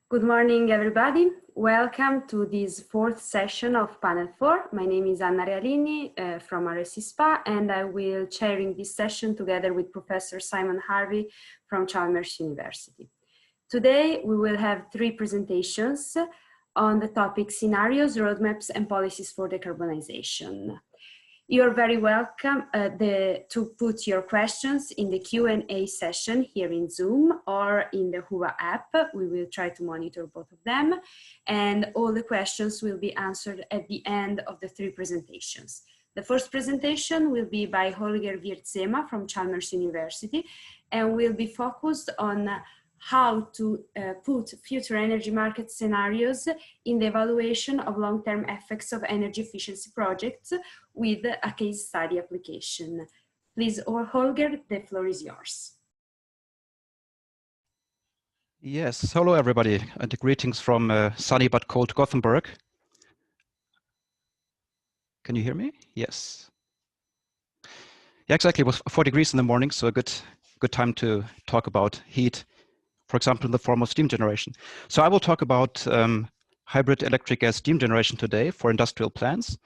Good morning, everybody. Welcome to this fourth session of Panel 4. My name is Anna Realini from Arras S.p.A, and I will chairing this session together with Professor Simon Harvey from Chalmers University. Today, we will have three presentations on the topic scenarios, roadmaps, and policies for decarbonization. You're very welcome to put your questions in the Q&A session here in Zoom or in the Huwa app. We will try to monitor both of them, and all the questions will be answered at the end of the three presentations. The first presentation will be by Holger Wiertzema from Chalmers University and will be focused on how to put future energy market scenarios in the evaluation of long-term effects of energy efficiency projects with a case study application. Please, Holger, the floor is yours. Yes, hello everybody, and greetings from sunny but cold Gothenburg. Can you hear me? Yes. Yeah, exactly. It was 4 degrees in the morning, so a good time to talk about heat, for example, in the form of steam generation. So I will talk about hybrid electric gas steam generation today for industrial plants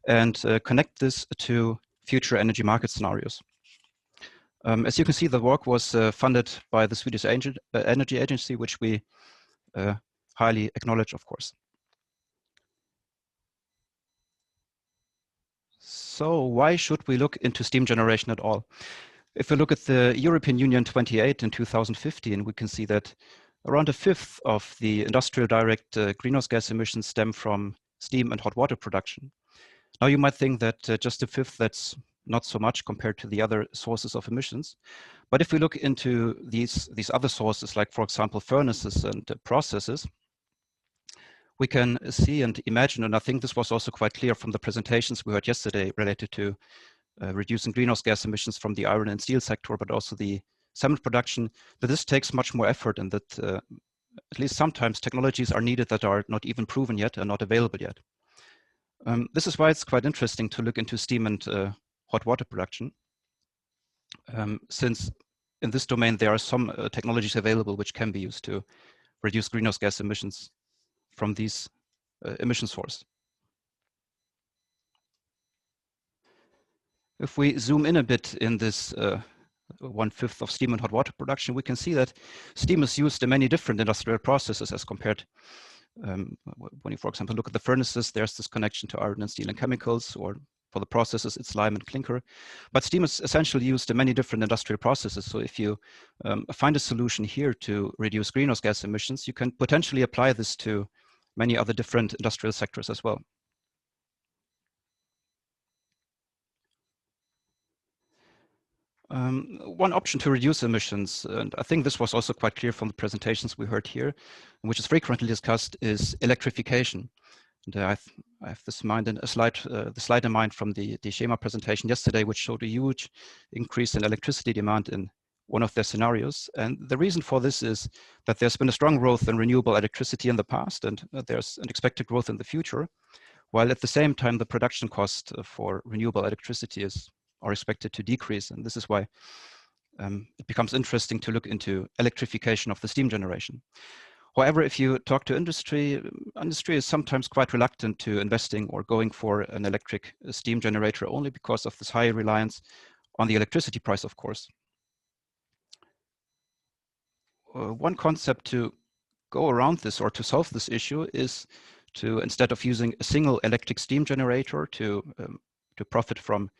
and connect this to future energy market scenarios. As you can see, the work was funded by the Swedish Energy Agency, which we highly acknowledge, of course. So why should we look into steam generation at all? If we look at the European Union 28 in 2015, we can see that around a fifth of the industrial direct greenhouse gas emissions stem from steam and hot water production. Now you might think that just a fifth, that's not so much compared to the other sources of emissions. But if we look into these other sources, like for example, furnaces and processes, we can see and imagine, and I think this was also quite clear from the presentations we heard yesterday related to reducing greenhouse gas emissions from the iron and steel sector, but also the cement production, that this takes much more effort and that at least sometimes technologies are needed that are not even proven yet and not available yet. This is why it's quite interesting to look into steam and hot water production, since in this domain there are some technologies available which can be used to reduce greenhouse gas emissions from these emission sources. If we zoom in a bit in this 1/5 of steam and hot water production, we can see that steam is used in many different industrial processes as compared. When you, for example, look at the furnaces, there's this connection to iron and steel and chemicals, or for the processes, it's lime and clinker. But steam is essentially used in many different industrial processes. So if you find a solution here to reduce greenhouse gas emissions, you can potentially apply this to many other different industrial sectors as well. One option to reduce emissions, and I think this was also quite clear from the presentations we heard here, which is frequently discussed, is electrification. And I have this in mind in a slide, the slide in mind from the S.p.A presentation yesterday, which showed a huge increase in electricity demand in one of their scenarios. And the reason for this is that there's been a strong growth in renewable electricity in the past, and there's an expected growth in the future, while at the same time the production cost for renewable electricity are expected to decrease. And this is why it becomes interesting to look into electrification of the steam generation. However, if you talk to industry is sometimes quite reluctant to investing or going for an electric steam generator only because of this high reliance on the electricity price, of course. One concept to go around this or to solve this issue is to, instead of using a single electric steam generator to profit from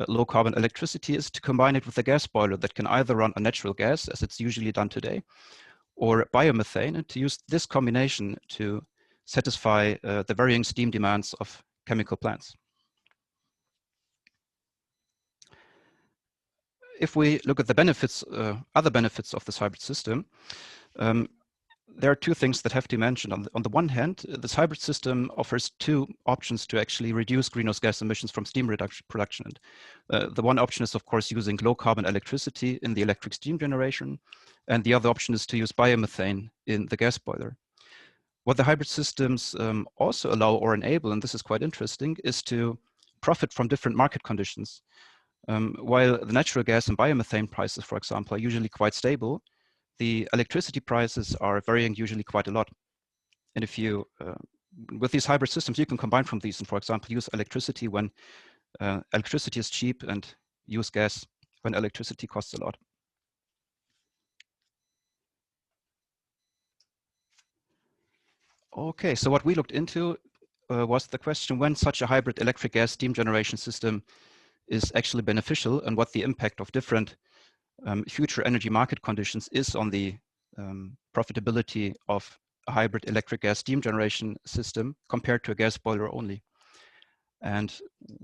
low carbon electricity, is to combine it with a gas boiler that can either run on natural gas, as it's usually done today, or biomethane, and to use this combination to satisfy the varying steam demands of chemical plants. If we look at the benefits, other benefits of this hybrid system, there are two things that have to be mentioned. On the one hand, this hybrid system offers two options to actually reduce greenhouse gas emissions from steam production. The one option is, of course, using low carbon electricity in the electric steam generation, and the other option is to use biomethane in the gas boiler. What the hybrid systems also allow or enable, and this is quite interesting, is to profit from different market conditions. While the natural gas and biomethane prices, for example, are usually quite stable, the electricity prices are varying usually quite a lot. And if you, with these hybrid systems, you can combine from these and, for example, use electricity when electricity is cheap and use gas when electricity costs a lot. Okay, so what we looked into was the question when such a hybrid electric gas steam generation system is actually beneficial and what the impact of different future energy market conditions is on the profitability of a hybrid electric gas steam generation system compared to a gas boiler only. And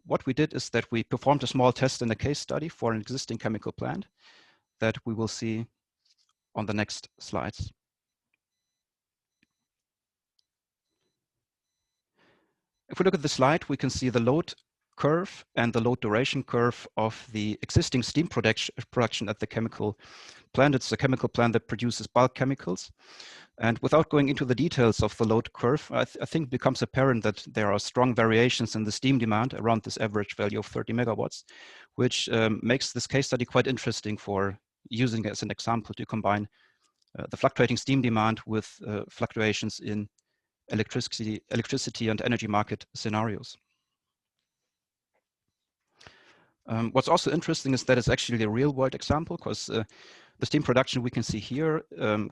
what we did is that we performed a small test in a case study for an existing chemical plant that we will see on the next slides. If we look at the slide, we can see the load curve and the load duration curve of the existing steam production at the chemical plant. It's a chemical plant that produces bulk chemicals. And without going into the details of the load curve, I think it becomes apparent that there are strong variations in the steam demand around this average value of 30 megawatts, which makes this case study quite interesting for using as an example to combine the fluctuating steam demand with fluctuations in electricity and energy market scenarios. What's also interesting is that it's actually a real world example because the steam production we can see here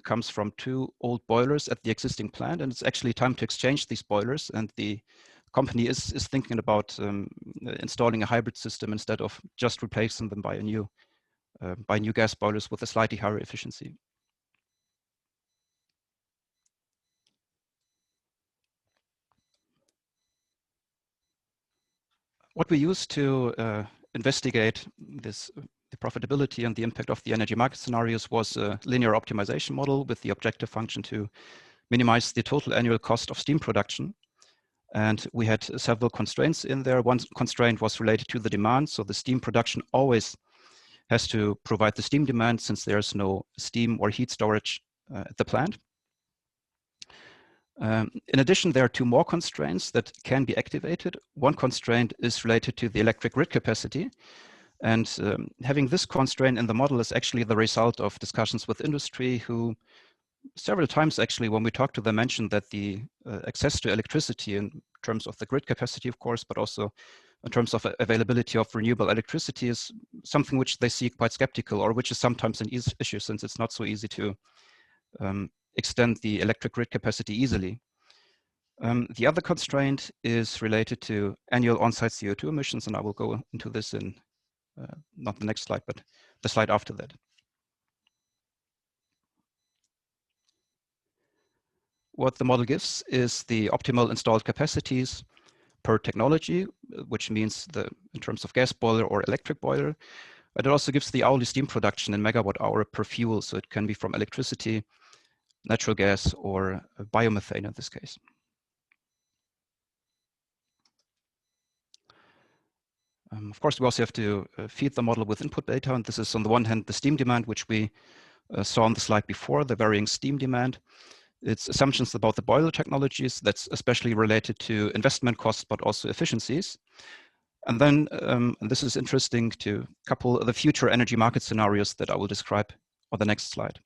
comes from 2 old boilers at the existing plant, and it's actually time to exchange these boilers, and the company is thinking about installing a hybrid system instead of just replacing them by new gas boilers with a slightly higher efficiency. What we used to investigate this, the profitability and the impact of the energy market scenarios was a linear optimization model with the objective function to minimize the total annual cost of steam production. And we had several constraints in there. One constraint was related to the demand. So the steam production always has to provide the steam demand since there's no steam or heat storage at the plant. In addition, there are 2 more constraints that can be activated. One constraint is related to the electric grid capacity. And having this constraint in the model is actually the result of discussions with industry who several times actually when we talked to them mentioned that the access to electricity in terms of the grid capacity, of course, but also in terms of availability of renewable electricity is something which they see quite skeptical or which is sometimes an issue since it's not so easy to extend the electric grid capacity easily. The other constraint is related to annual on-site CO2 emissions, and I will go into this in not the next slide, but the slide after that. What the model gives is the optimal installed capacities per technology, which means in terms of gas boiler or electric boiler. But it also gives the hourly steam production in megawatt hour per fuel. So it can be from electricity, natural gas, or biomethane in this case. Of course, we also have to feed the model with input data. And this is on the one hand, the steam demand, which we saw on the slide before, the varying steam demand. It's assumptions about the boiler technologies that's especially related to investment costs, but also efficiencies. And then and this is interesting to couple the future energy market scenarios that I will describe on the next slide.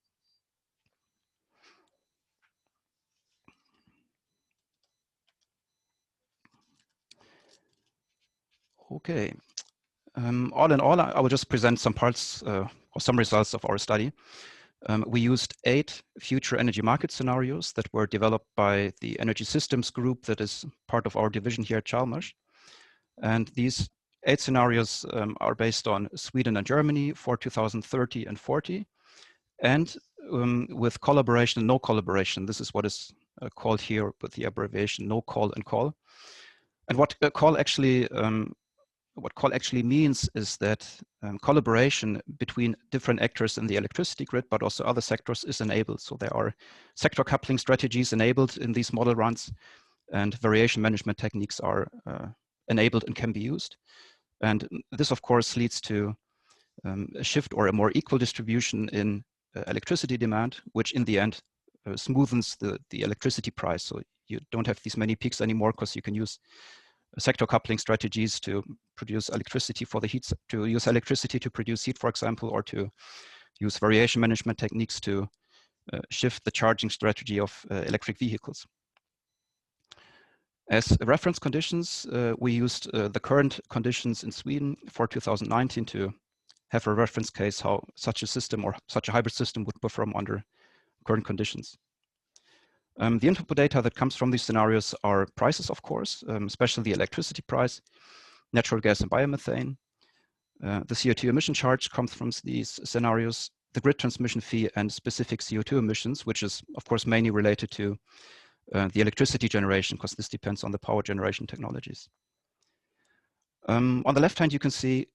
Okay. All in all, I will just present some parts or some results of our study. We used 8 future energy market scenarios that were developed by the Energy Systems group that is part of our division here at Chalmers. And these 8 scenarios are based on Sweden and Germany for 2030 and 40. And with collaboration and no collaboration, this is what is called here with the abbreviation no call and call. And what call actually means is that collaboration between different actors in the electricity grid, but also other sectors is enabled. So there are sector coupling strategies enabled in these model runs, and variation management techniques are enabled and can be used. And this, of course, leads to a shift or a more equal distribution in electricity demand, which in the end smoothens the electricity price. So you don't have these many peaks anymore because you can use sector coupling strategies to produce electricity for the heat, to use electricity to produce heat, for example, or to use variation management techniques to shift the charging strategy of electric vehicles. As reference conditions, we used the current conditions in Sweden for 2019 to have a reference case how such a system or such a hybrid system would perform under current conditions. The input data that comes from these scenarios are prices, of course, especially the electricity price, natural gas and biomethane. The CO2 emission charge comes from these scenarios, the grid transmission fee and specific CO2 emissions, which is, of course, mainly related to the electricity generation, because this depends on the power generation technologies. On the left hand, you can see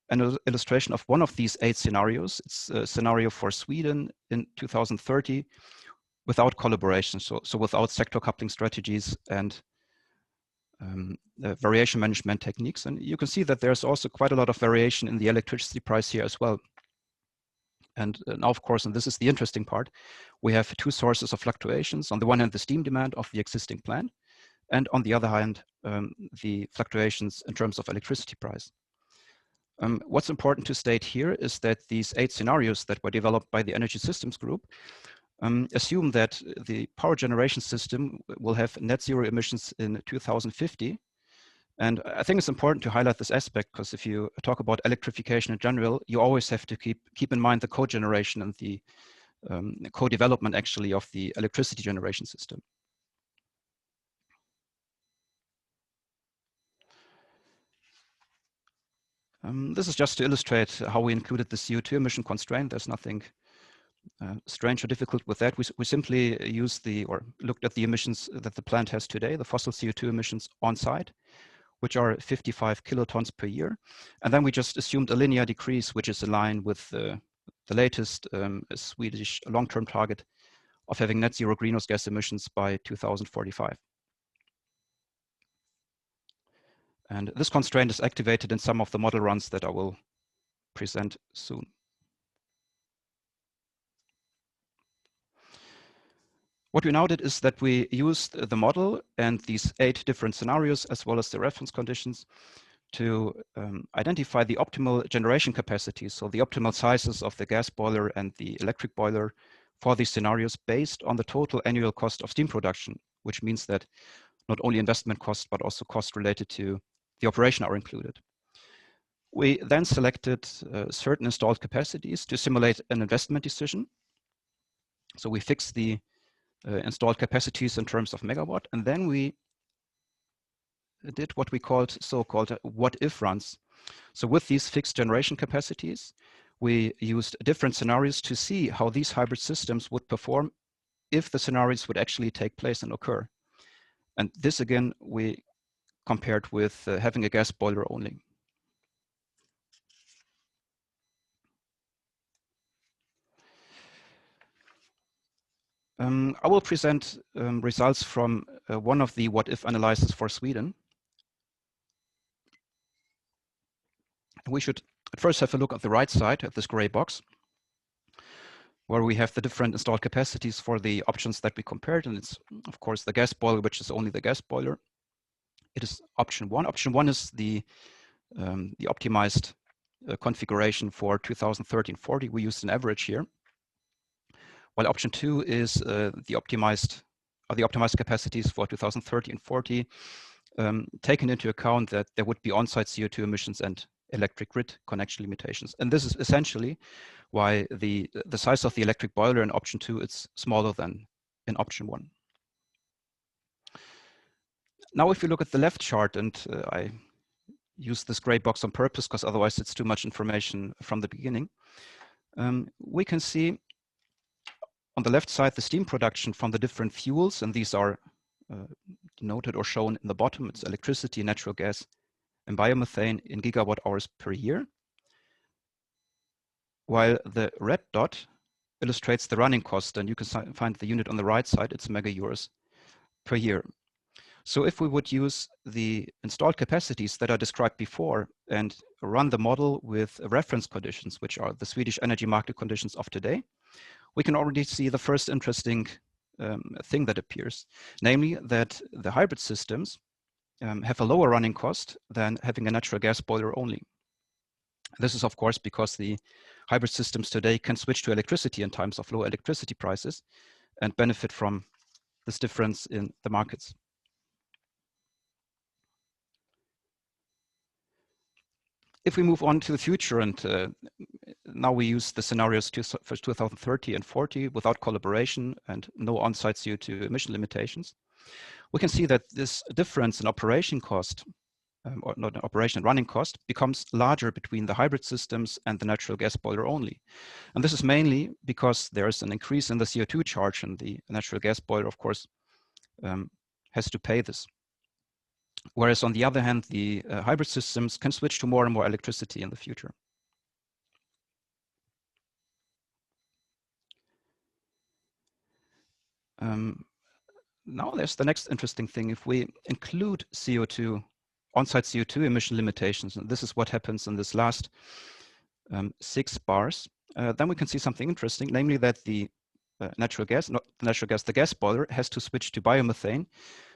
an illustration of one of these 8 scenarios. It's a scenario for Sweden in 2030 without collaboration, so without sector coupling strategies and variation management techniques. And you can see that there's also quite a lot of variation in the electricity price here as well. And now, of course, and this is the interesting part, we have 2 sources of fluctuations. On the one hand, the steam demand of the existing plant, and on the other hand, the fluctuations in terms of electricity price. What's important to state here is that these 8 scenarios that were developed by the Energy Systems Group assume that the power generation system will have net zero emissions in 2050. And I think it's important to highlight this aspect, because if you talk about electrification in general, you always have to keep in mind the co-generation and the co-development actually of the electricity generation system. This is just to illustrate how we included the CO2 emission constraint. There's nothing strange or difficult with that. We simply used looked at the emissions that the plant has today, the fossil CO2 emissions on site, which are 55 kilotons per year. And then we just assumed a linear decrease, which is in line with the latest Swedish long-term target of having net zero greenhouse gas emissions by 2045. And this constraint is activated in some of the model runs that I will present soon. What we now did is that we used the model and these 8 different scenarios, as well as the reference conditions, to identify the optimal generation capacities, so the optimal sizes of the gas boiler and the electric boiler for these scenarios based on the total annual cost of steam production, which means that not only investment costs, but also costs related to the operation are included. We then selected certain installed capacities to simulate an investment decision. So we fixed the installed capacities in terms of megawatt, and then we did what we called so-called what-if runs. So with these fixed generation capacities, we used different scenarios to see how these hybrid systems would perform if the scenarios would actually take place and occur. And this again, we compared with having a gas boiler only. I will present results from one of the what-if analyses for Sweden. We should at first have a look at the right side at this gray box, where we have the different installed capacities for the options that we compared. And it's, of course, the gas boiler, which is only the gas boiler. It is option 1. Option 1 is the optimized configuration for 2030-40. We used an average here. While option 2 is the optimized capacities for 2030 and 40, taking into account that there would be on-site CO2 emissions and electric grid connection limitations. And this is essentially why the size of the electric boiler in option 2 is smaller than in option 1. Now, if you look at the left chart, and I use this gray box on purpose because otherwise it's too much information from the beginning, we can see on the left side the steam production from the different fuels, and these are denoted or shown in the bottom. It's electricity, natural gas, and biomethane in gigawatt hours per year, while the red dot illustrates the running cost, and you can find the unit on the right side. It's mega euros per year. So if we would use the installed capacities that are described before and run the model with reference conditions, which are the Swedish energy market conditions of today, we can already see the first interesting thing that appears, namely that the hybrid systems have a lower running cost than having a natural gas boiler only. This is, of course, because the hybrid systems today can switch to electricity in times of low electricity prices and benefit from this difference in the markets. if we move on to the future, and now we use the scenarios for 2030 and 40 without collaboration and no on-site CO2 emission limitations, we can see that this difference in operation cost, or not operation and running cost, becomes larger between the hybrid systems and the natural gas boiler only. And this is mainly because there's an increase in the CO2 charge, and the natural gas boiler, of course, has to pay this. Whereas on the other hand, the hybrid systems can switch to more and more electricity in the future. Now there's the next interesting thing. If we include CO2, on-site CO2 emission limitations, and this is what happens in this last 6 bars, then we can see something interesting, namely that the the gas boiler has to switch to biomethane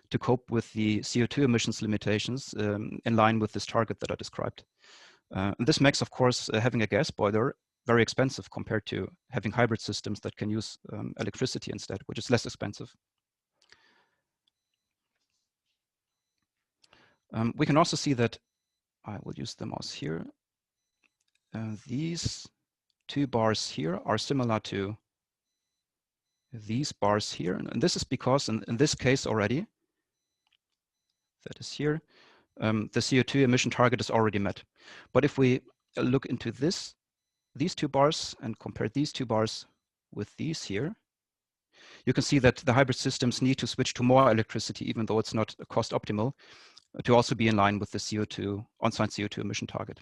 to cope with the CO2 emissions limitations in line with this target that I described. And this makes, of course, having a gas boiler very expensive compared to having hybrid systems that can use electricity instead, which is less expensive. We can also see that, I will use the mouse here, these 2 bars here are similar to these bars here. And this is because in this case already, that is here, the CO2 emission target is already met. But if we look into these 2 bars and compare these 2 bars with these here, you can see that the hybrid systems need to switch to more electricity, even though it's not cost optimal, to also be in line with the CO2, on-site CO2 emission target.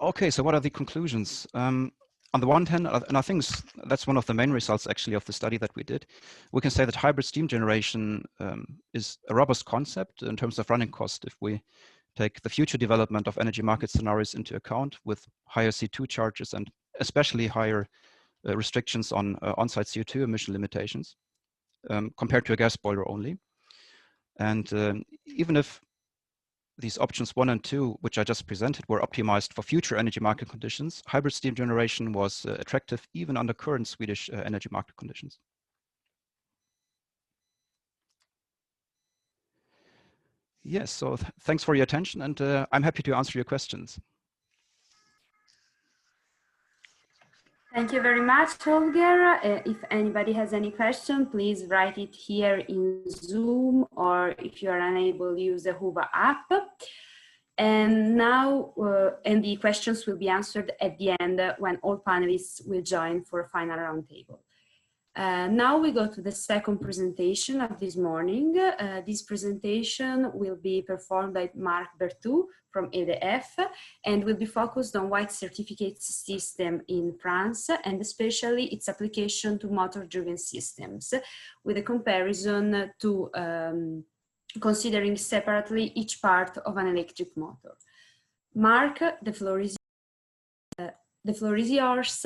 Okay, so what are the conclusions? On the one hand, and I think that's one of the main results actually of the study that we did, we can say that hybrid steam generation is a robust concept in terms of running cost if we take the future development of energy market scenarios into account, with higher CO2 charges and especially higher restrictions on on-site CO2 emission limitations compared to a gas boiler only. And even if these options 1 and 2, which I just presented, were optimized for future energy market conditions, hybrid steam generation was attractive even under current Swedish energy market conditions. Yes, so thanks for your attention, and I'm happy to answer your questions. Thank you very much, Holger. If anybody has any question, please write it here in Zoom, or if you are unable, use the Huba app. And now, and the questions will be answered at the end when all panelists will join for a final roundtable. Now we go to the second presentation of this morning. This presentation will be performed by Marc from EDF and will be focused on white certificate system in France, and especially its application to motor-driven systems, with a comparison to considering separately each part of an electric motor. Marc, the floor is yours.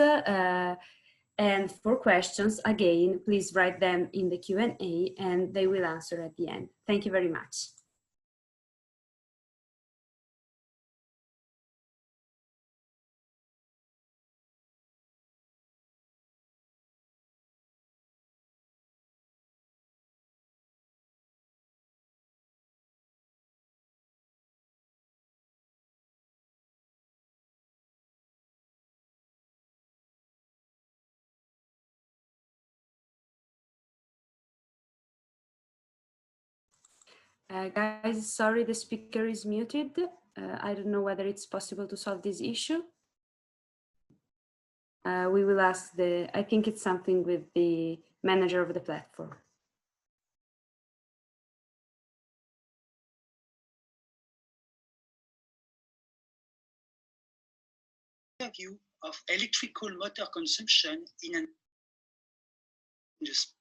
And for questions, again, please write them in the Q&A and they will answer at the end. Thank you very much. Guys, sorry, the speaker is muted. I don't know whether it's possible to solve this issue. We will ask I think it's something with the manager of the platform. View of electrical motor consumption in an industry.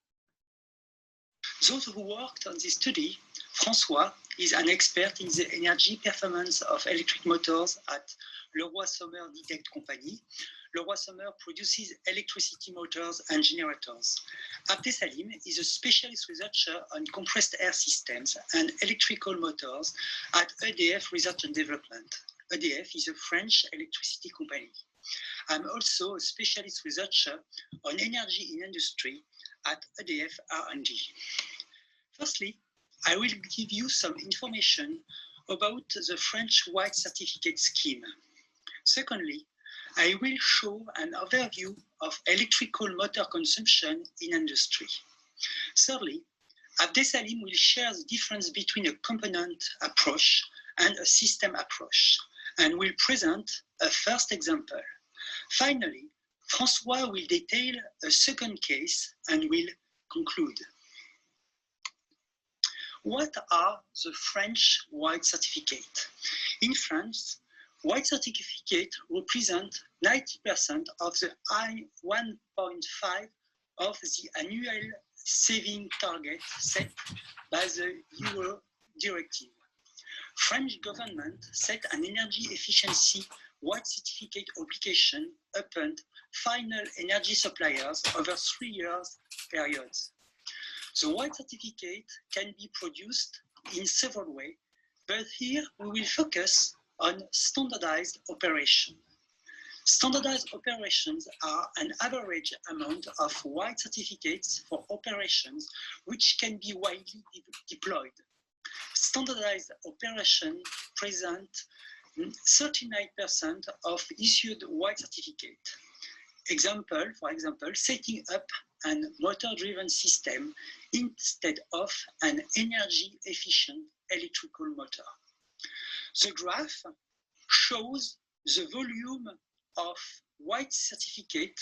Those who worked on this study, François is an expert in the energy performance of electric motors at Leroy-Somer company. Leroy-Somer produces electricity motors and generators. Abdessalim is a specialist researcher on compressed air systems and electrical motors at EDF Research and Development. EDF is a French electricity company. I'm also a specialist researcher on energy in industry at EDF R&D. Firstly, I will give you some information about the French white certificate scheme. Secondly, I will show an overview of electrical motor consumption in industry. Thirdly, Abdessalim will share the difference between a component approach and a system approach, and will present a first example. Finally, François will detail a second case and will conclude. What are the French white certificate? In France, white certificate represent 90% of the 1.5 of the annual saving target set by the Euro Directive. French government set an energy efficiency white certificate obligation upon final energy suppliers over 3 years periods. The white certificate can be produced in several ways, but here we will focus on standardized operation. Standardized operations are an average amount of white certificates for operations which can be widely deployed. Standardized operations present 39% of issued white certificate. For example, setting up a motor-driven system instead of an energy-efficient electrical motor. The graph shows the volume of white certificate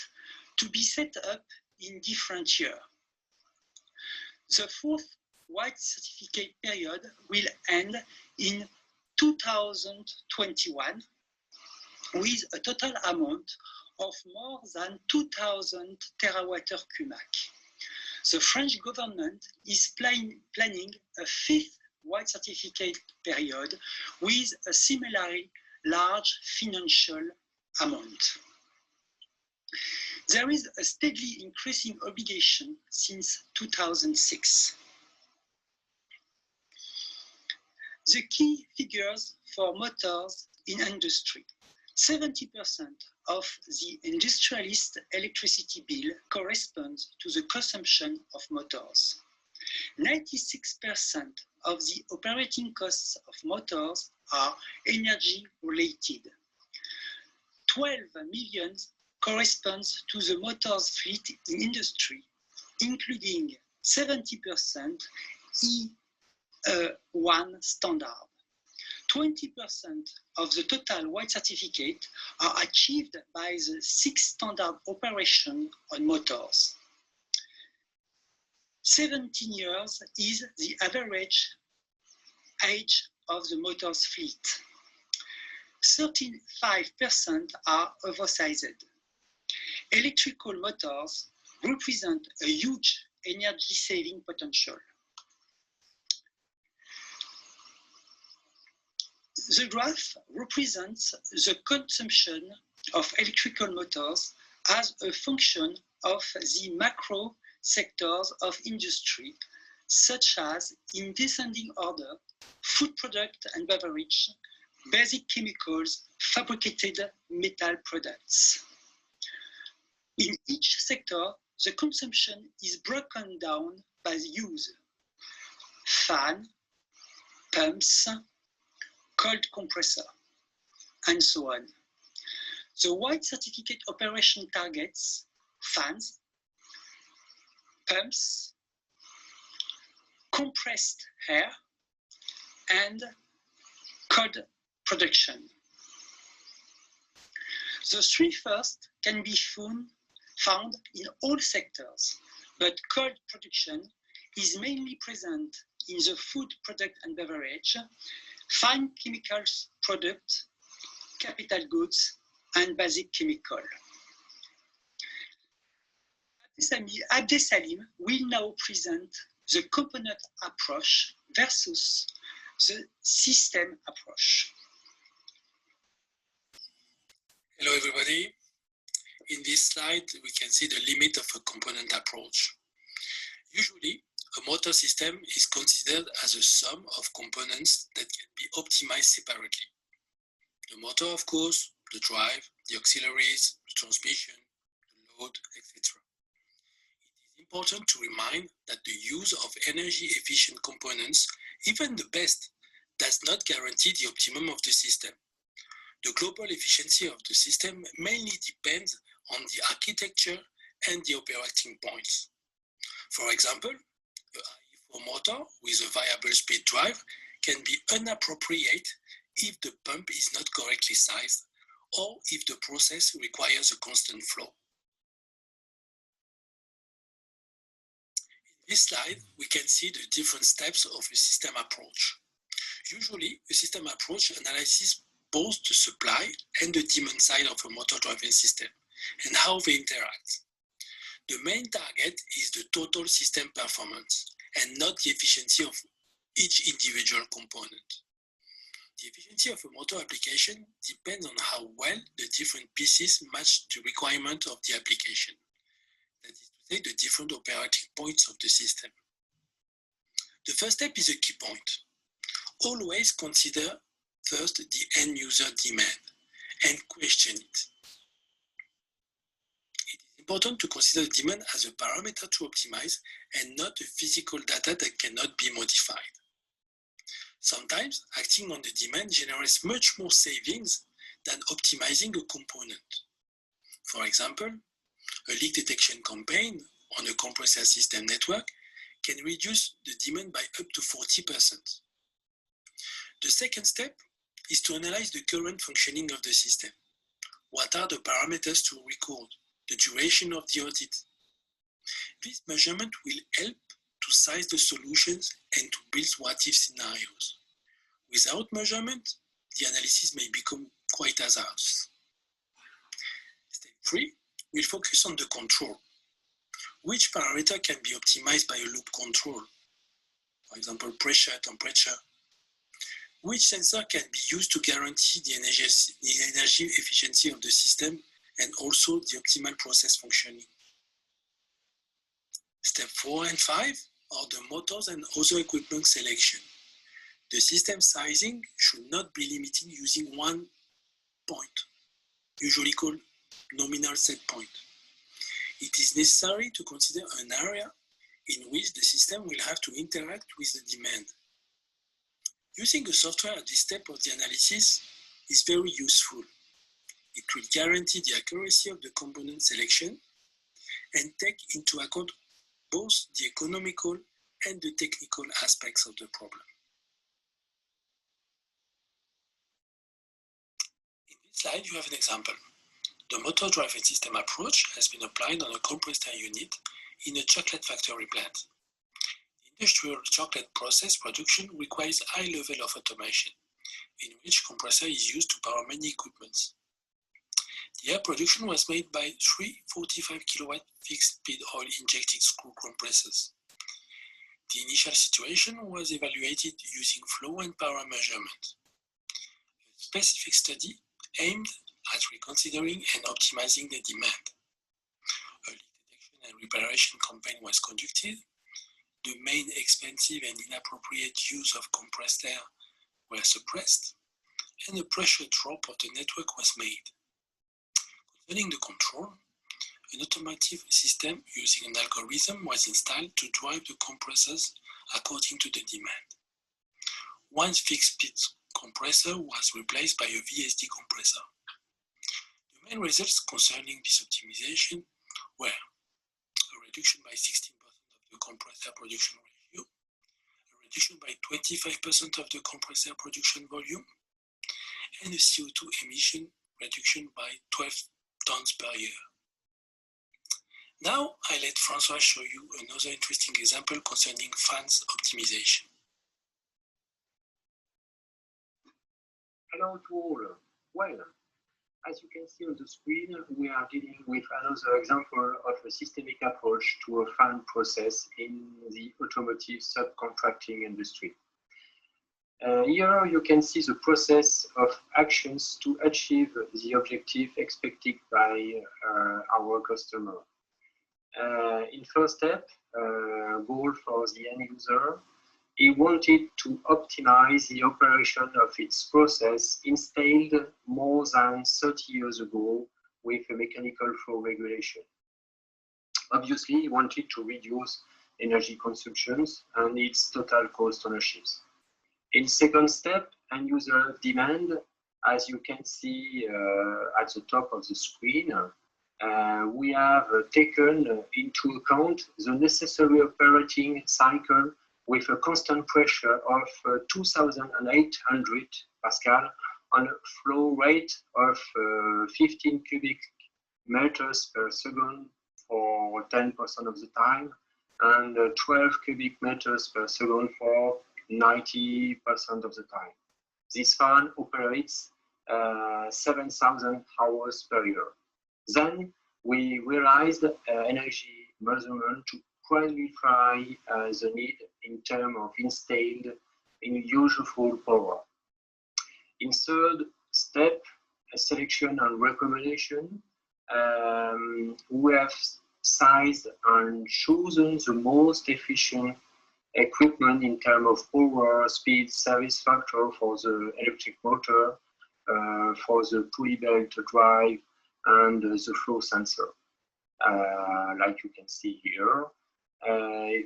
to be set up in different years. The fourth white certificate period will end in 2021 with a total amount of more than 2,000 terawatt-hour-cubic. The French government is planning a fifth white certificate period with a similarly large financial amount. There is a steadily increasing obligation since 2006. The key figures for motors in industry. 70% of the industrialist electricity bill corresponds to the consumption of motors. 96% of the operating costs of motors are energy related. 12 million corresponds to the motors fleet in industry, including 70% E1 standard. 20% of the total white certificate are achieved by the 6 standard operation on motors. 17 years is the average age of the motors fleet. 35% are oversized. Electrical motors represent a huge energy saving potential. The graph represents the consumption of electrical motors as a function of the macro sectors of industry, such as, in descending order, food product and beverage, basic chemicals, fabricated metal products. In each sector, the consumption is broken down by the use: fan, pumps, cold compressor, and so on. The white certificate operation targets fans, pumps, compressed air, and cold production. The 3 first can be found in all sectors, but cold production is mainly present in the food product and beverage, fine chemicals product, capital goods, and basic chemical. Abdessalim will now present the component approach versus the system approach. Hello everybody. In this slide, we can see the limit of a component approach. Usually, a motor system is considered as a sum of components that can be optimized separately. The motor, of course, the drive, the auxiliaries, the transmission, the load, etc. It is important to remind that the use of energy-efficient components, even the best, does not guarantee the optimum of the system. The global efficiency of the system mainly depends on the architecture and the operating points. For example, a IE4 motor with a variable speed drive can be inappropriate if the pump is not correctly sized or if the process requires a constant flow. In this slide, we can see the different steps of a system approach. Usually, a system approach analyzes both the supply and the demand side of a motor-driven system and how they interact. The main target is the total system performance and not the efficiency of each individual component. The efficiency of a motor application depends on how well the different pieces match the requirement of the application. That is to say, the different operating points of the system. The first step is a key point. Always consider first the end user demand and question it. It is important to consider demand as a parameter to optimize and not a physical data that cannot be modified. Sometimes acting on the demand generates much more savings than optimizing a component. For example, a leak detection campaign on a compressor system network can reduce the demand by up to 40%. The second step is to analyze the current functioning of the system. What are the parameters to record? The duration of the audit. This measurement will help to size the solutions and to build what-if scenarios. Without measurement, the analysis may become quite hazardous. Step 3 will focus on the control. Which parameter can be optimized by a loop control? For example, pressure, temperature. Which sensor can be used to guarantee the energy efficiency of the system and also the optimal process functioning? Step 4 and 5 are the motors and other equipment selection. The system sizing should not be limited using one point, usually called nominal set point. It is necessary to consider an area in which the system will have to interact with the demand. Using a software at this step of the analysis is very useful. It will guarantee the accuracy of the component selection and take into account both the economical and the technical aspects of the problem. In this slide, you have an example. The motor-driven system approach has been applied on a compressor unit in a chocolate factory plant. Industrial chocolate process production requires a high level of automation, in which compressor is used to power many equipments. The air production was made by 3 45 kW fixed-speed oil-injected screw compressors. The initial situation was evaluated using flow and power measurement. A specific study aimed at reconsidering and optimizing the demand. A leak detection and reparation campaign was conducted. The main expensive and inappropriate use of compressed air were suppressed, and a pressure drop of the network was made. Concerning the control, an automatic system using an algorithm was installed to drive the compressors according to the demand. One fixed-speed compressor was replaced by a VSD compressor. The main results concerning this optimization were a reduction by 16% of the compressor production ratio, a reduction by 25% of the compressor production volume, and a CO2 emission reduction by 12 tons per year. Now I let François show you another interesting example concerning fans optimization. Hello to all. Well, as you can see on the screen, we are dealing with another example of a systemic approach to a fan process in the automotive subcontracting industry. Here you can see the process of actions to achieve the objective expected by our customer. In first step, goal for the end user, he wanted to optimize the operation of its process installed more than 30 years ago with a mechanical flow regulation. obviously wanted to reduce energy consumptions and its total cost ownerships. In second step, end user demand, as you can see at the top of the screen, we have taken into account the necessary operating cycle with a constant pressure of 2,800 Pascal on a flow rate of 15 cubic meters per second for 10% of the time, and 12 cubic meters per second for 90% of the time. This fan operates 7,000 hours per year. Then we realized energy measurement to qualify the need in terms of installed in useful power. In third step, selection and recommendation, we have sized and chosen the most efficient equipment in terms of power, speed, service factor for the electric motor, for the pulley belt drive, and the flow sensor. Like you can see here,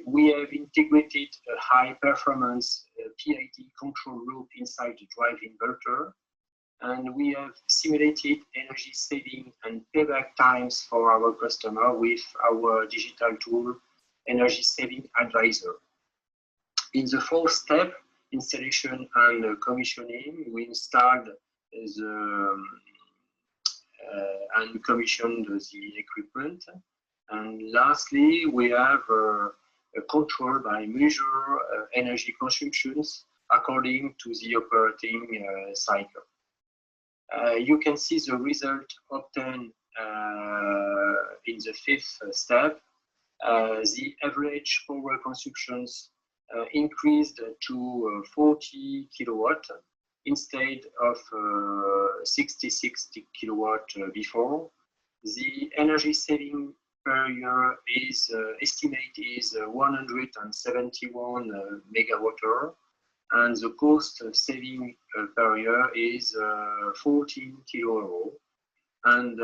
we have integrated a high performance PID control loop inside the drive inverter, and we have simulated energy saving and payback times for our customer with our digital tool, Energy Saving Advisor. In the fourth step, installation and commissioning, we installed and commissioned the equipment. And lastly, we have a control by measure energy consumptions according to the operating cycle. You can see the result obtained in the fifth step. The average power consumptions increased to 40 kilowatt instead of 66 kilowatt before. The energy saving per year is estimated is 171 megawatt hour, and the cost saving per year is 14 kilo euro and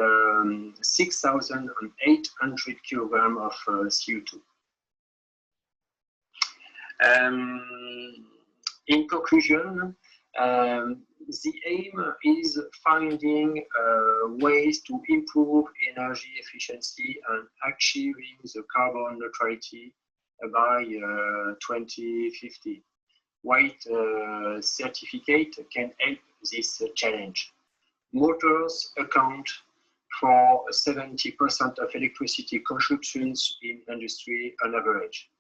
6,800 kilogram of CO2. In conclusion, the aim is finding ways to improve energy efficiency and achieving the carbon neutrality by 2050. White certificate can help this challenge. Motors account for 70% of electricity consumptions in industry on average.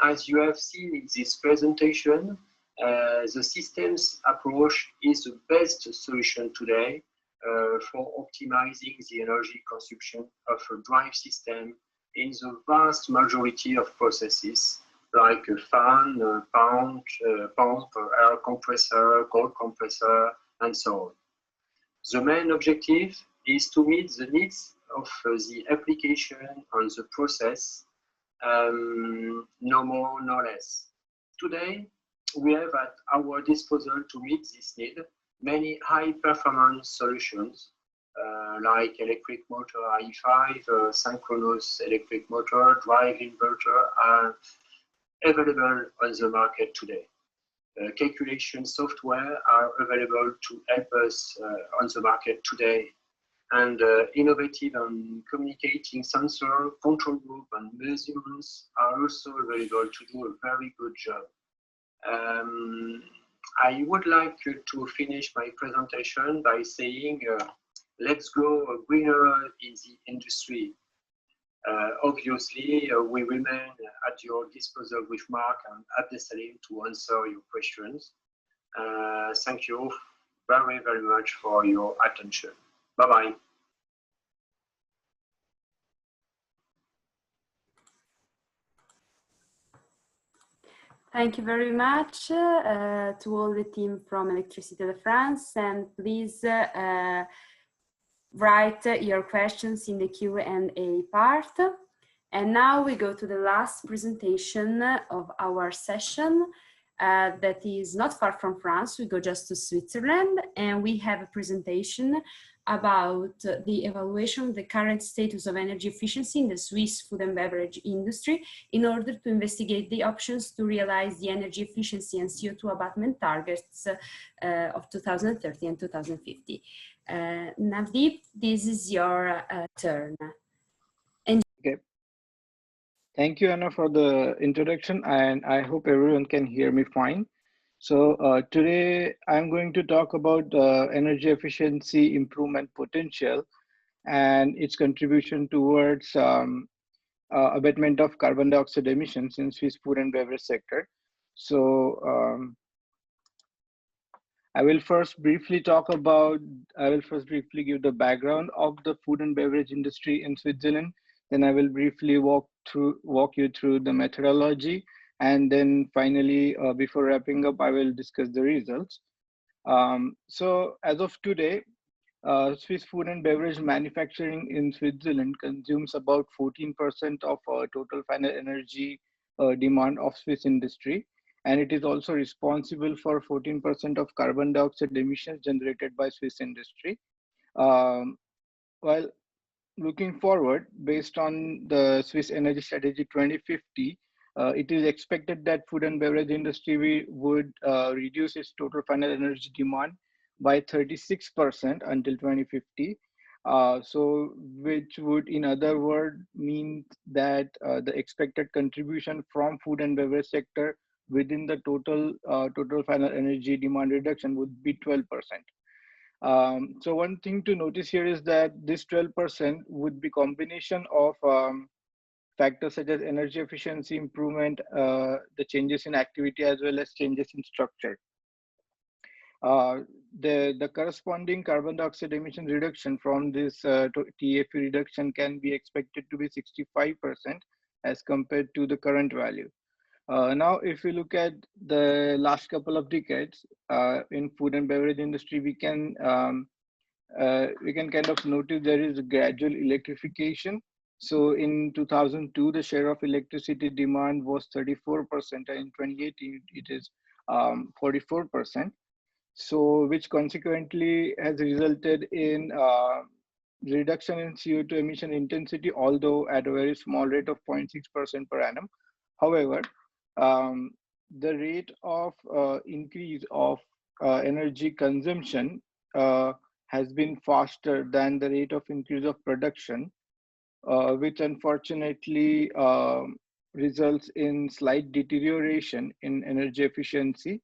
As you have seen in this presentation, the systems approach is the best solution today for optimizing the energy consumption of a drive system in the vast majority of processes like a fan, pump, air compressor, cold compressor, and so on. The main objective is to meet the needs of the application and the process, no more, no less. Today, we have at our disposal to meet this need many high-performance solutions like electric motor i5, synchronous electric motor, drive inverter are available on the market today. Calculation software are available to help us on the market today, and innovative and communicating sensor, control group, and measurements are also available to do a very good job. I would like to finish my presentation by saying, let's go greener in the industry. Obviously, we remain at your disposal with Marc and Abdessalim to answer your questions. Thank you very, very much for your attention. Bye-bye. Thank you very much to all the team from Électricité de France, and please write your questions in the Q&A part. And now we go to the last presentation of our session that is not far from France. We go just to Switzerland, and we have a presentation about the evaluation of the current status of energy efficiency in the Swiss food and beverage industry in order to investigate the options to realize the energy efficiency and CO2 abatement targets of 2030 and 2050. Navdeep, this is your turn. Okay. Thank you, Anna, for the introduction, and I hope everyone can hear me fine. So today I'm going to talk about energy efficiency improvement potential and its contribution towards abatement of carbon dioxide emissions in Swiss food and beverage sector. So I will first briefly give the background of the food and beverage industry in Switzerland. Then I will briefly walk you through the methodology. And then finally, before wrapping up, I will discuss the results. So as of today, Swiss food and beverage manufacturing in Switzerland consumes about 14% of total final energy demand of Swiss industry. And it is also responsible for 14% of carbon dioxide emissions generated by Swiss industry. While looking forward, based on the Swiss Energy Strategy 2050, it is expected that food and beverage industry would reduce its total final energy demand by 36% until 2050. So which would, in other words, mean that the expected contribution from food and beverage sector within the total final energy demand reduction would be 12%. So one thing to notice here is that this 12% would be combination of factors such as energy efficiency improvement, the changes in activity, as well as changes in structure. The corresponding carbon dioxide emission reduction from this TFE reduction can be expected to be 65% as compared to the current value. Now, if we look at the last couple of decades in food and beverage industry, we can kind of notice there is a gradual electrification. So in 2002, the share of electricity demand was 34%, and in 2018, it is 44%. So which consequently has resulted in reduction in CO2 emission intensity, although at a very small rate of 0.6% per annum. However, the rate of increase of energy consumption has been faster than the rate of increase of production, which unfortunately results in slight deterioration in energy efficiency.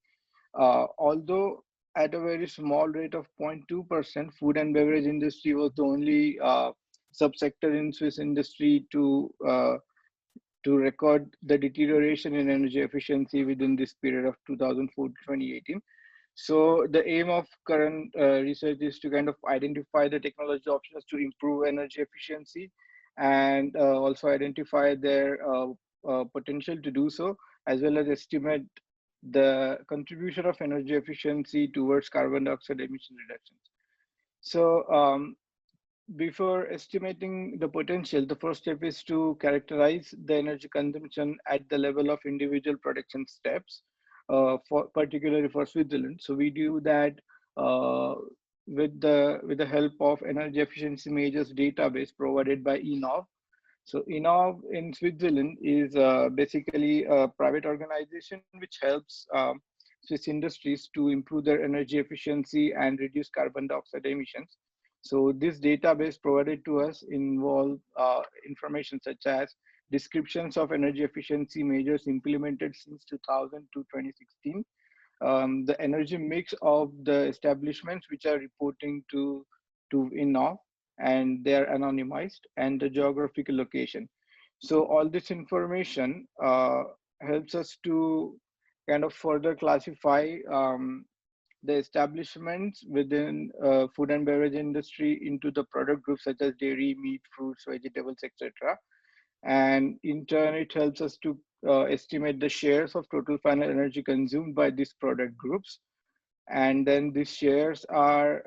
Although at a very small rate of 0.2%, food and beverage industry was the only subsector in Swiss industry to record the deterioration in energy efficiency within this period of 2004 to 2018. So the aim of current research is to kind of identify the technology options to improve energy efficiency and also identify their potential to do so, as well as estimate the contribution of energy efficiency towards carbon dioxide emission reductions. So before estimating the potential, the first step is to characterize the energy consumption at the level of individual production steps, particularly for Switzerland. So we do that with the help of energy efficiency measures database provided by ENOV. So ENOV in Switzerland is basically a private organization which helps Swiss industries to improve their energy efficiency and reduce carbon dioxide emissions. So this database provided to us involve information such as descriptions of energy efficiency measures implemented since 2000 to 2016, the energy mix of the establishments which are reporting to ENOV, and they are anonymized, and the geographical location. So all this information helps us to kind of further classify the establishments within food and beverage industry into the product groups such as dairy, meat, fruits, vegetables, etc. And in turn, it helps us to estimate the shares of total final energy consumed by these product groups. And then these shares are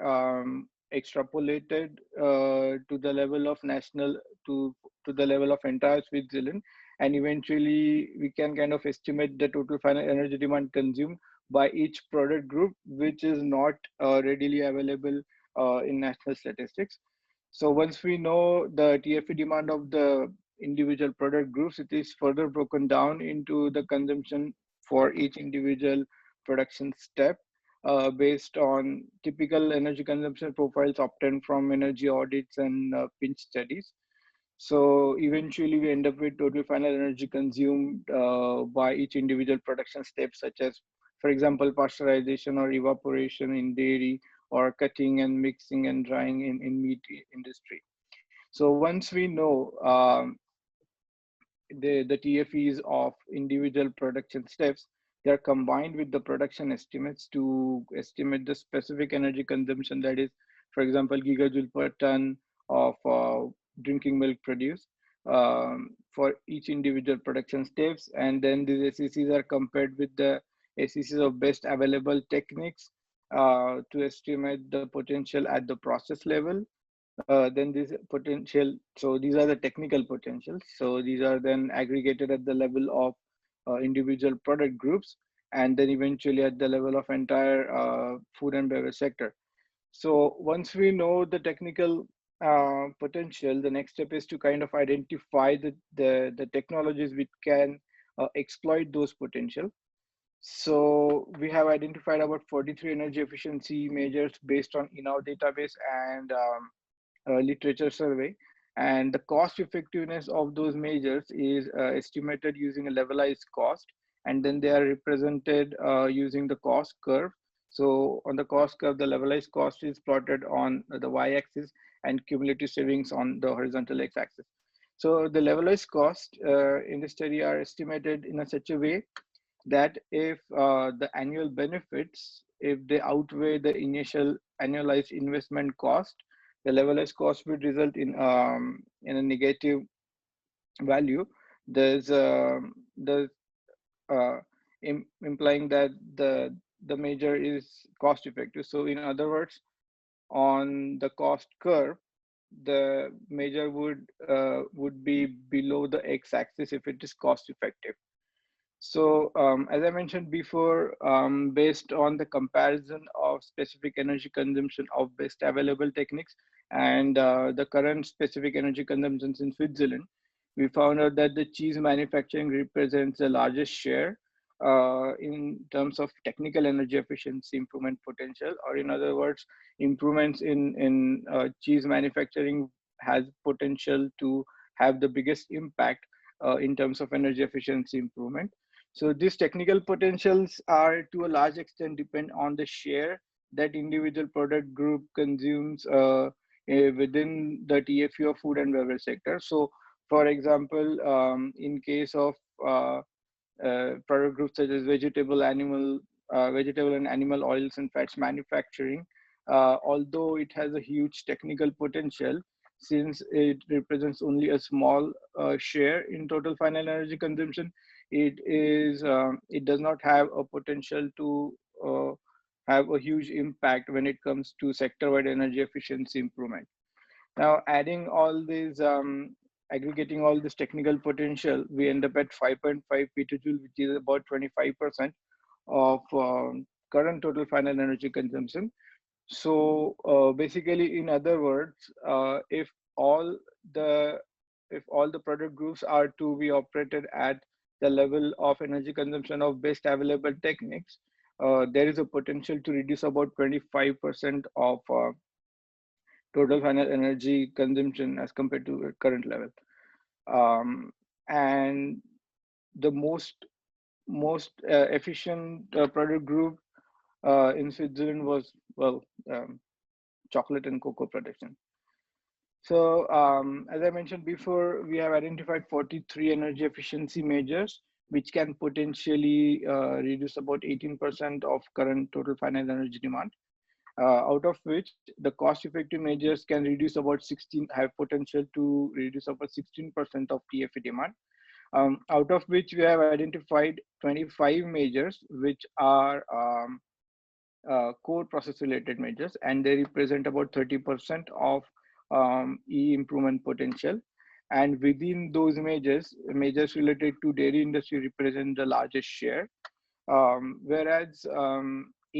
extrapolated to the level of national, to the level of entire Switzerland. And eventually we can kind of estimate the total final energy demand consumed by each product group, which is not readily available in national statistics. So once we know the TFE demand of the individual product groups, it is further broken down into the consumption for each individual production step based on typical energy consumption profiles obtained from energy audits and pinch studies. So eventually we end up with total final energy consumed by each individual production step, such as, for example, pasteurization or evaporation in dairy, or cutting and mixing and drying in meat industry. So once we know the TFEs of individual production steps, they are combined with the production estimates to estimate the specific energy consumption, that is, for example, gigajoule per ton of drinking milk produced for each individual production steps. And then these SECs are compared with the SECs of best available techniques to estimate the potential at the process level. Then this potential, so these are the technical potentials. So these are then aggregated at the level of individual product groups, and then eventually at the level of entire food and beverage sector. So once we know the technical potential, the next step is to kind of identify the technologies which can exploit those potential. So we have identified about 43 energy efficiency measures based on in-house database and literature survey, and the cost effectiveness of those measures is estimated using a levelized cost, and then they are represented using the cost curve. So on the cost curve, the levelized cost is plotted on the y-axis and cumulative savings on the horizontal x-axis. So the levelized cost in the study are estimated in a such a way that if the annual benefits, if they outweigh the initial annualized investment cost, the levelized cost would result in a negative value. There's implying that the measure is cost effective. So in other words, on the cost curve, the measure would be below the x-axis if it is cost effective. So as I mentioned before, based on the comparison of specific energy consumption of best available techniques and the current specific energy consumptions in Switzerland, we found out that the cheese manufacturing represents the largest share in terms of technical energy efficiency improvement potential, or in other words, improvements in cheese manufacturing has potential to have the biggest impact in terms of energy efficiency improvement. So these technical potentials are to a large extent depend on the share that individual product group consumes within the TFE of food and beverage sector. So for example, in case of product groups such as vegetable and animal oils and fats manufacturing, although it has a huge technical potential, since it represents only a small share in total final energy consumption, it does not have a potential to have a huge impact when it comes to sector-wide energy efficiency improvement. Now, adding all these, aggregating all this technical potential, we end up at 5.5 petajoule, which is about 25% of current total final energy consumption. So basically, in other words, if all the product groups are to be operated at the level of energy consumption of best available techniques, there is a potential to reduce about 25% of total final energy consumption as compared to current level. And the most efficient product group in Switzerland was, well, chocolate and cocoa production. So as I mentioned before, we have identified 43 energy efficiency measures, which can potentially reduce about 18% of current total final energy demand. Out of which the cost effective measures can reduce about 16, have potential to reduce about 16% of TFE demand. Out of which we have identified 25 measures, which are core process related measures, and they represent about 30% of E improvement potential. And within those measures related to dairy industry represent the largest share. Whereas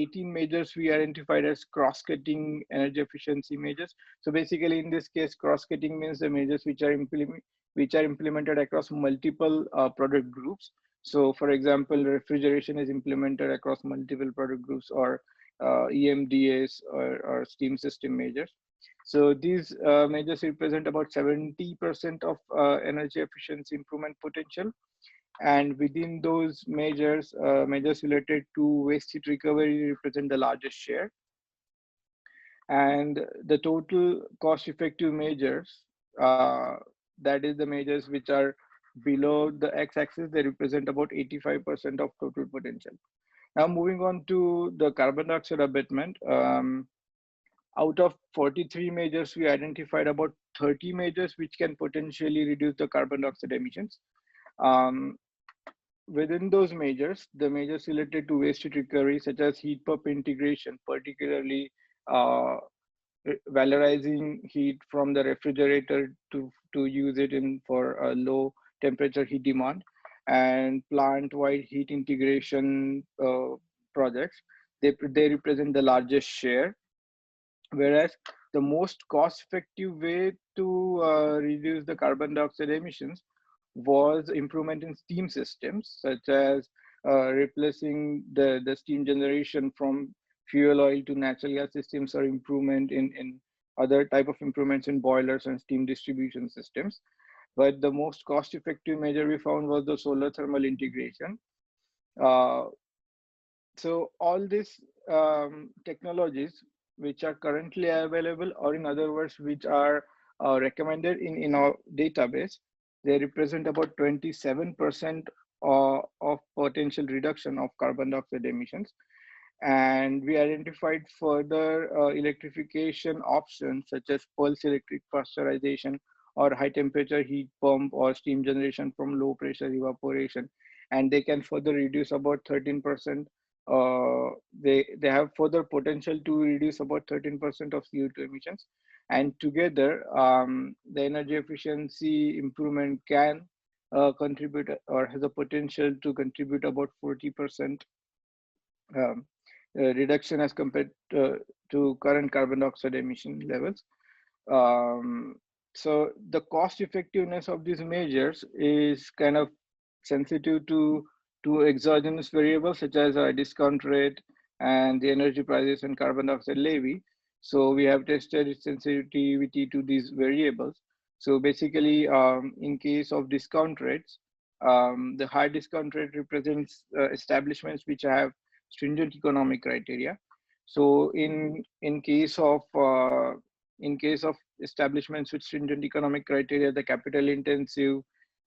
18 measures we identified as cross-cutting energy efficiency measures. So basically, in this case, cross-cutting means the measures which are implemented across multiple product groups. So, for example, refrigeration is implemented across multiple product groups, or EMDS or steam system measures. So these measures represent about 70% of energy efficiency improvement potential. And within those measures, measures related to waste heat recovery represent the largest share. And the total cost-effective measures, that is the measures which are below the x-axis, they represent about 85% of total potential. Now moving on to the carbon dioxide abatement. Out of 43 measures, we identified about 30 measures which can potentially reduce the carbon dioxide emissions. Within those measures, the measures related to waste heat recovery, such as heat pump integration, particularly valorizing heat from the refrigerator to use it in for a low temperature heat demand, and plant-wide heat integration projects, they represent the largest share. Whereas the most cost-effective way to reduce the carbon dioxide emissions was improvement in steam systems, such as replacing the steam generation from fuel oil to natural gas systems, or improvement in other type of improvements in boilers and steam distribution systems. But the most cost-effective measure we found was the solar thermal integration. So all these technologies which are currently available, or in other words, which are recommended in our database, they represent about 27% of potential reduction of carbon dioxide emissions. And we identified further electrification options, such as pulse electric pasteurization, or high temperature heat pump, or steam generation from low pressure evaporation. And they can further reduce about 13%. They have further potential to reduce about 13% of CO2 emissions. And together, the energy efficiency improvement can contribute, or has a potential to contribute, about 40% reduction as compared to current carbon dioxide emission levels. So the cost effectiveness of these measures is kind of sensitive to exogenous variables, such as discount rate and the energy prices and carbon dioxide levy. So we have tested its sensitivity to these variables. So basically, in case of discount rates, the high discount rate represents establishments which have stringent economic criteria. So in case of establishments with stringent economic criteria, the capital intensive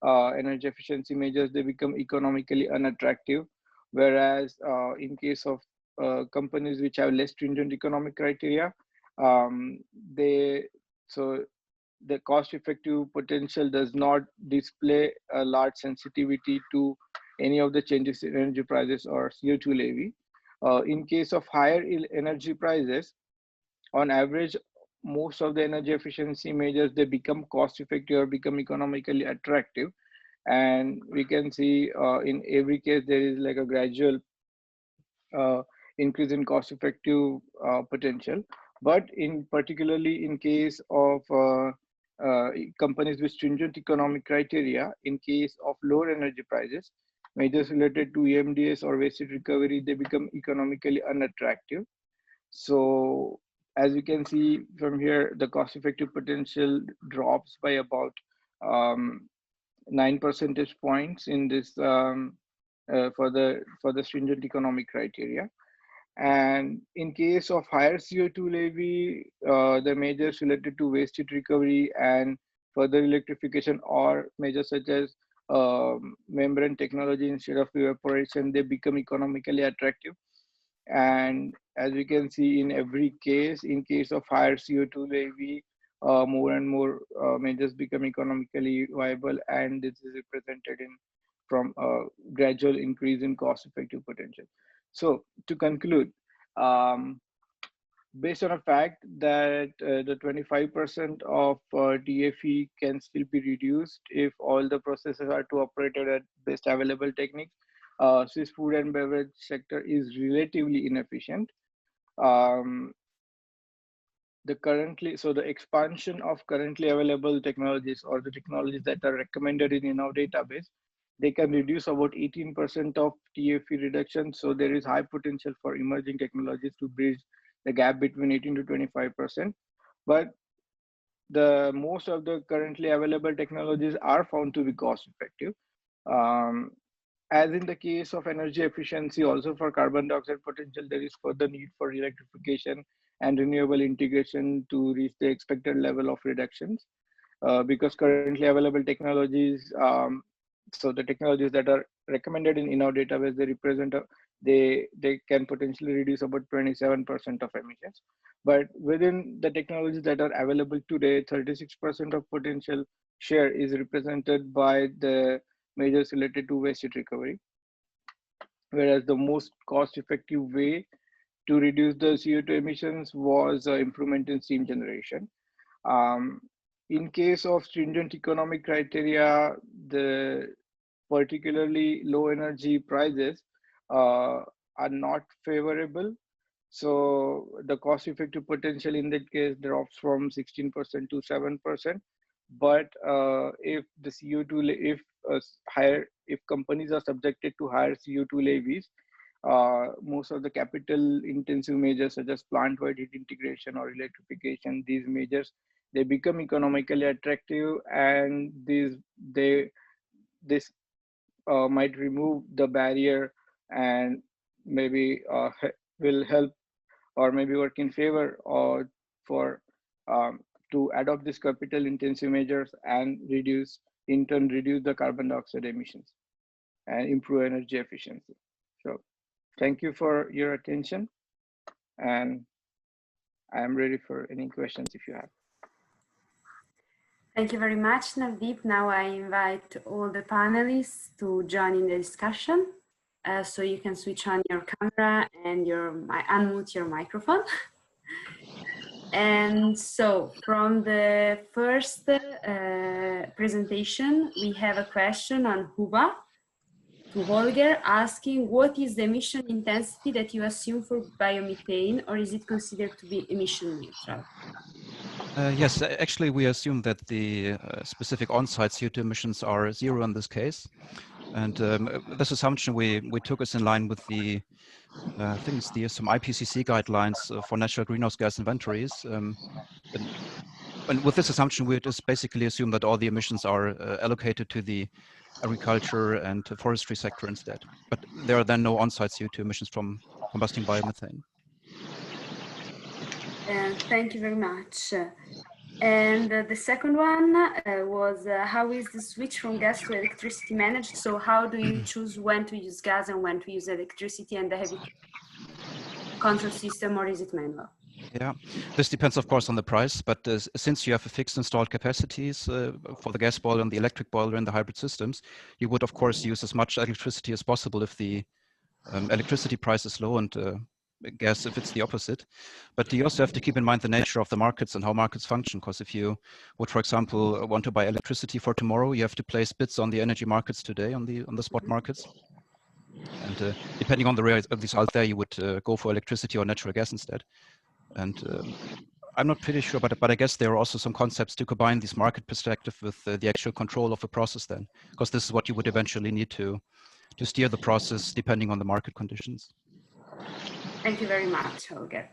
energy efficiency measures, they become economically unattractive. Whereas in case of companies which have less stringent economic criteria, the cost effective potential does not display a large sensitivity to any of the changes in energy prices or CO2 levy. In case of higher energy prices, on average, most of the energy efficiency measures, they become cost effective or become economically attractive. And we can see in every case, there is like a gradual increase in cost effective potential. But particularly in case of companies with stringent economic criteria, in case of lower energy prices, measures related to EMDS or waste heat recovery, they become economically unattractive. So as you can see from here, the cost effective potential drops by about 9 percentage points in this for the stringent economic criteria. And in case of higher CO2 levy, the measures related to waste heat recovery and further electrification, or measures such as membrane technology instead of evaporation, they become economically attractive. And as we can see in every case, in case of higher CO2 levy, more and more measures become economically viable, and this is represented from a gradual increase in cost effective potential. So to conclude, based on a fact that the 25% of TFE can still be reduced if all the processes are to operate at best available techniques, Swiss food and beverage sector is relatively inefficient. The expansion of currently available technologies, or the technologies that are recommended in our database, they can reduce about 18% of TFE reduction. So there is high potential for emerging technologies to bridge the gap between 18 to 25%. But the most of the currently available technologies are found to be cost effective. As in the case of energy efficiency, also for carbon dioxide potential, there is further need for electrification and renewable integration to reach the expected level of reductions. Because currently available technologies, so the technologies that are recommended in our database, they represent they can potentially reduce about 27% of emissions. But within the technologies that are available today, 36% of potential share is represented by the measures related to waste heat recovery. Whereas the most cost-effective way to reduce the CO2 emissions was improvement in steam generation. In case of stringent economic criteria, the particularly low energy prices are not favorable. So the cost effective potential in that case drops from 16% to 7%. But if the CO2, if companies are subjected to higher CO2 levies, most of the capital intensive measures such as plant-wide heat integration or electrification, these measures, they become economically attractive, and this might remove the barrier and maybe will help or maybe work in favor or for to adopt these capital intensive measures and in turn reduce the carbon dioxide emissions and improve energy efficiency. So thank you for your attention, and I am ready for any questions if you have. Thank you very much, Navdeep. Now I invite all the panelists to join in the discussion. So you can switch on your camera and unmute your microphone. And so from the first presentation, we have a question on Huba to Holger, asking what is the emission intensity that you assume for biomethane, or is it considered to be emission neutral? Yes, actually we assume that the specific on-site CO2 emissions are zero in this case. And this assumption we took is in line with the I think it's some IPCC guidelines for natural greenhouse gas inventories. And with this assumption, we just basically assume that all the emissions are allocated to the agriculture and forestry sector instead. But there are then no on-site CO2 emissions from combusting biomethane. Thank you very much. And the second one was how is the switch from gas to electricity managed? So how do you choose when to use gas and when to use electricity, and the heavy control system, or is it manual? Yeah, this depends, of course, on the price. But since you have a fixed installed capacities for the gas boiler and the electric boiler in the hybrid systems, you would, of course, use as much electricity as possible if the electricity price is low, and gas if it's the opposite. But you also have to keep in mind the nature of the markets and how markets function, because if you would, for example, want to buy electricity for tomorrow, you have to place bids on the energy markets today, on the spot markets. And depending on the result there, you would go for electricity or natural gas instead. And I'm not pretty sure, but I guess there are also some concepts to combine this market perspective with the actual control of the process then, because this is what you would eventually need to steer the process depending on the market conditions. Thank you very much, Holger.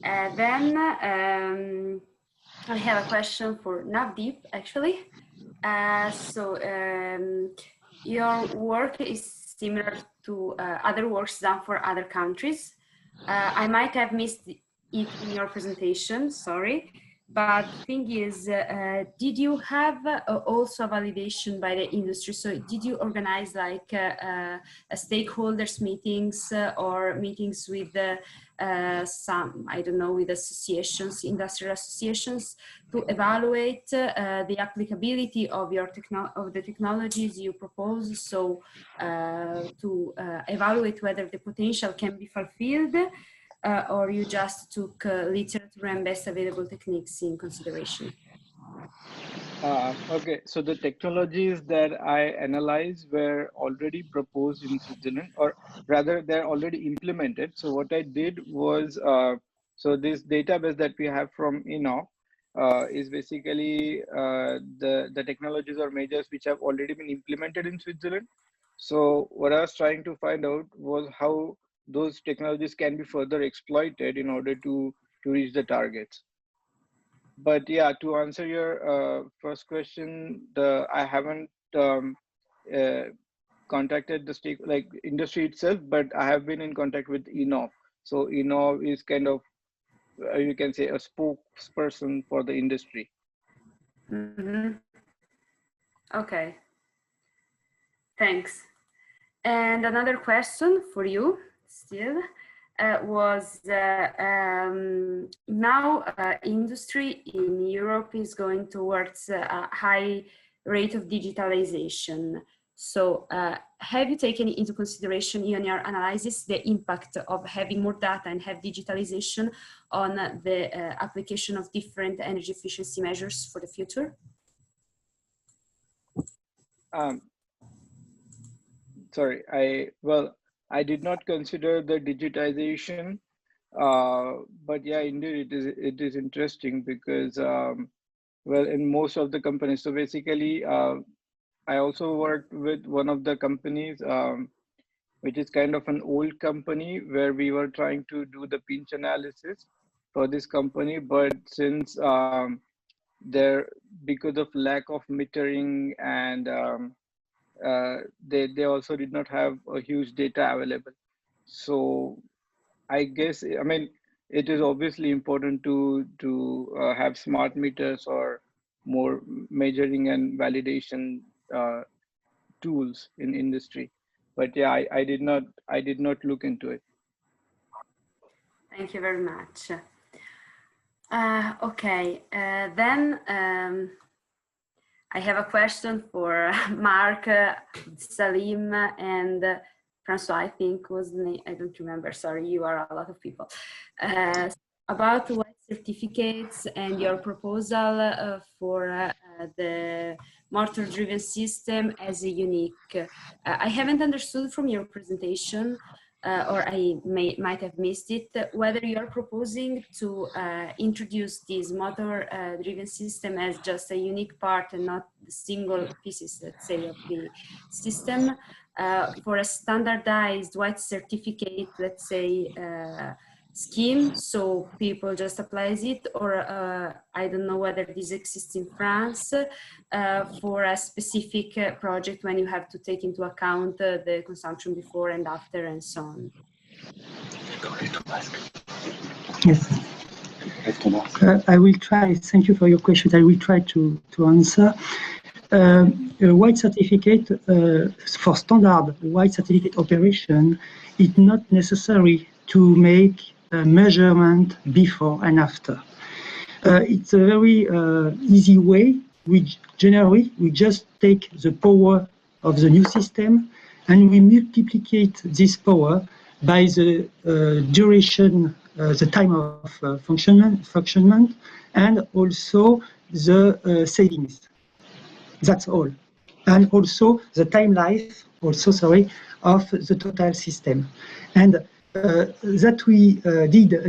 Then I have a question for Navdeep, actually. Your work is similar to other works done for other countries. I might have missed it in your presentation, sorry. But the thing is, did you have also validation by the industry? So did you organize like stakeholders meetings or meetings with some, I don't know, with associations, industrial associations, to evaluate the applicability of the technologies you propose? So to evaluate whether the potential can be fulfilled, or you just took literature and best available techniques in consideration? Okay, so the technologies that I analyzed were already proposed in Switzerland, or rather, they're already implemented. So what I did was, so this database that we have from INOV is basically the technologies or measures which have already been implemented in Switzerland. So what I was trying to find out was how those technologies can be further exploited in order to reach the targets. But yeah, to answer your first question, I haven't contacted the stake like industry itself, but I have been in contact with INOV. So INOV is kind of you can say a spokesperson for the industry. Mm-hmm. Okay, thanks. And another question for you still was now industry in Europe is going towards a high rate of digitalization. So have you taken into consideration in your analysis the impact of having more data and have digitalization on the application of different energy efficiency measures for the future? Sorry, I did not consider the digitization, but yeah, indeed it is interesting because well, in most of the companies. So basically, I also worked with one of the companies, which is kind of an old company where we were trying to do the pinch analysis for this company, but since because of lack of metering and they also did not have a huge data available. So I guess, I mean, it is obviously important to have smart meters or more measuring and validation tools in industry. But yeah, I did not look into it. Thank you very much. Okay, then I have a question for Marc, Salim, and François, I think was the name, I don't remember, sorry, you are a lot of people. About white certificates and your proposal for the motor-driven system as a unique. I haven't understood from your presentation, or I might have missed it, whether you're proposing to introduce this motor-driven system as just a unique part and not the single pieces, let's say, of the system for a standardized white certificate, let's say, scheme, so people just applies it, or I don't know whether this exists in France for a specific project when you have to take into account the consumption before and after and so on. Yes. I will try, thank you for your question, I will try to answer. A white certificate for standard white certificate operation is not necessary to make a measurement before and after. It's a very easy way. Generally, we just take the power of the new system and we multiplicate this power by the duration, the time of functionment, and also the savings. That's all. And also the time life, of the total system. And that we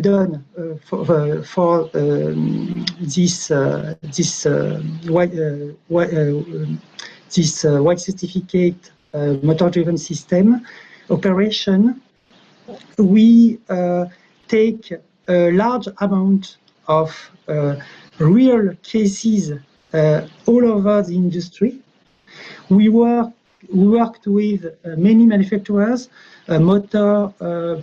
done for this white certificate motor-driven system operation. We take a large amount of real cases all over the industry. We worked with many manufacturers, motor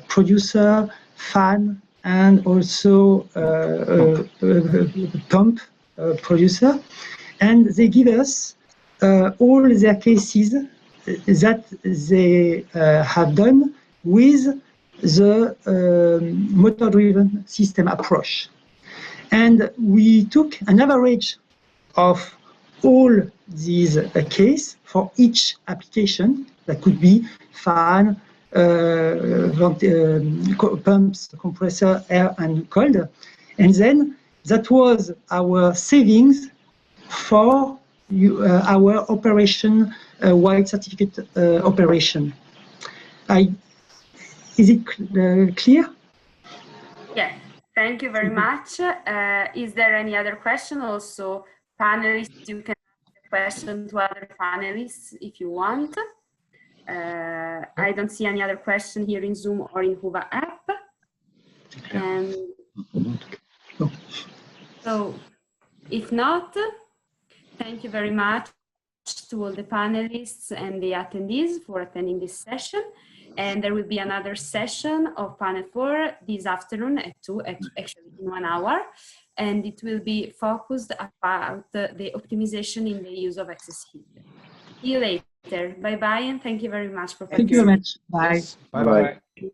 producer, fan, and also pump producer, and they give us all their cases that they have done with the motor-driven system approach. And we took an average of all these cases for each application. That could be fan, pumps, compressor, air, and cold. And then that was our savings for our operation, white certificate operation. Is it clear? Yes, thank you very much. Is there any other question? Also, panelists, you can ask a question to other panelists if you want. I don't see any other question here in Zoom or in Huva app. And so, if not, thank you very much to all the panelists and the attendees for attending this session. And there will be another session of panel 4 this afternoon at 2, actually in 1 hour. And it will be focused about the optimization in the use of excess heat. See you later. Bye-bye, and thank you very much for participating. Thank you very much. Bye. Yes. Bye-bye.